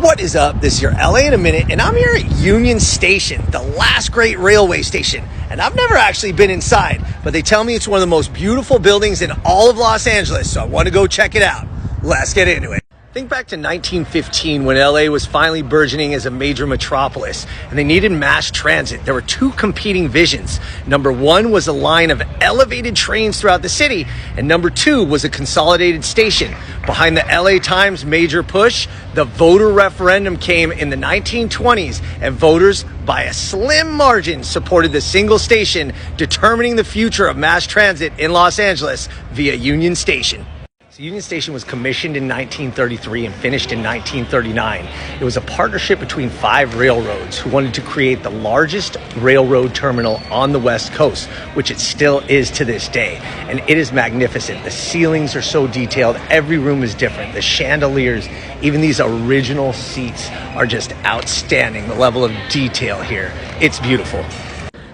What is up? This is your LA in a minute, and I'm here at Union Station, the last great railway station. And I've never actually been inside, but they tell me it's one of the most beautiful buildings in all of Los Angeles, so I want to go check it out. Let's get into it. Think back to 1915 when LA was finally burgeoning as a major metropolis and they needed mass transit. There were two competing visions. Number one was a line of elevated trains throughout the city, and number two was a consolidated station. Behind the LA Times major push, the voter referendum came in the 1920s, and voters, by a slim margin, supported the single station, determining the future of mass transit in Los Angeles via Union Station. So Union Station was commissioned in 1933 and finished in 1939. It was a partnership between 5 railroads who wanted to create the largest railroad terminal on the West Coast, which it still is to this day. And it is magnificent. The ceilings are so detailed. Every room is different. The chandeliers, even these original seats are just outstanding. The level of detail here, it's beautiful.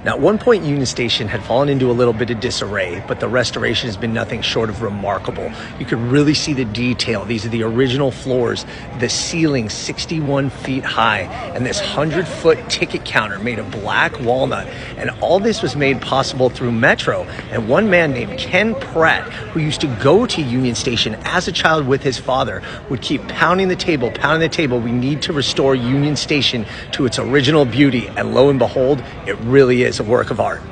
Now, at one point, Union Station had fallen into a little bit of disarray, but the restoration has been nothing short of remarkable. You could really see the detail. These are the original floors, the ceiling 61 feet high, and this 100-foot ticket counter made of black walnut. And all this was made possible through Metro. And one man named Ken Pratt, who used to go to Union Station as a child with his father, would keep pounding the table. We need to restore Union Station to its original beauty. And lo and behold, it really is a work of art.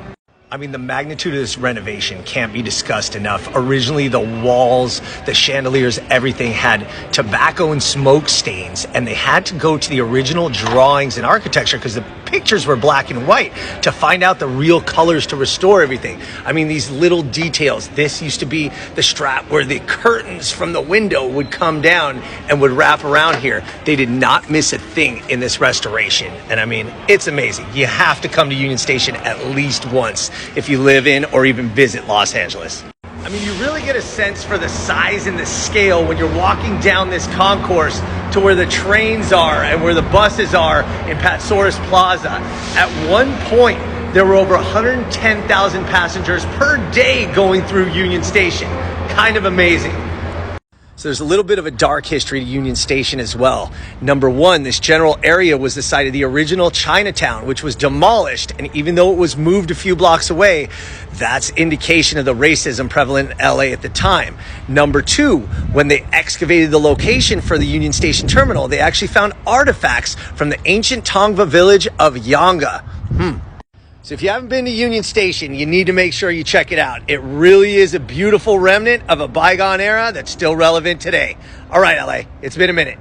I mean, the magnitude of this renovation can't be discussed enough. Originally, the walls, the chandeliers, everything had tobacco and smoke stains, and they had to go to the original drawings and architecture because the pictures were black and white to find out the real colors to restore everything. I mean, these little details. This used to be the strap where the curtains from the window would come down and would wrap around here. They did not miss a thing in this restoration. And I mean, it's amazing. You have to come to Union Station at least once if you live in or even visit Los Angeles. I mean, you really get a sense for the size and the scale when you're walking down this concourse to where the trains are and where the buses are in Patsoris Plaza. At one point, there were over 110,000 passengers per day going through Union Station. Kind of amazing. So there's a little bit of a dark history to Union Station as well. Number one, this general area was the site of the original Chinatown, which was demolished. And even though it was moved a few blocks away, that's indication of the racism prevalent in LA at the time. Number two, when they excavated the location for the Union Station terminal, they actually found artifacts from the ancient Tongva village of Yanga. So if you haven't been to Union Station, you need to make sure you check it out. It really is a beautiful remnant of a bygone era that's still relevant today. All right, LA, it's been a minute.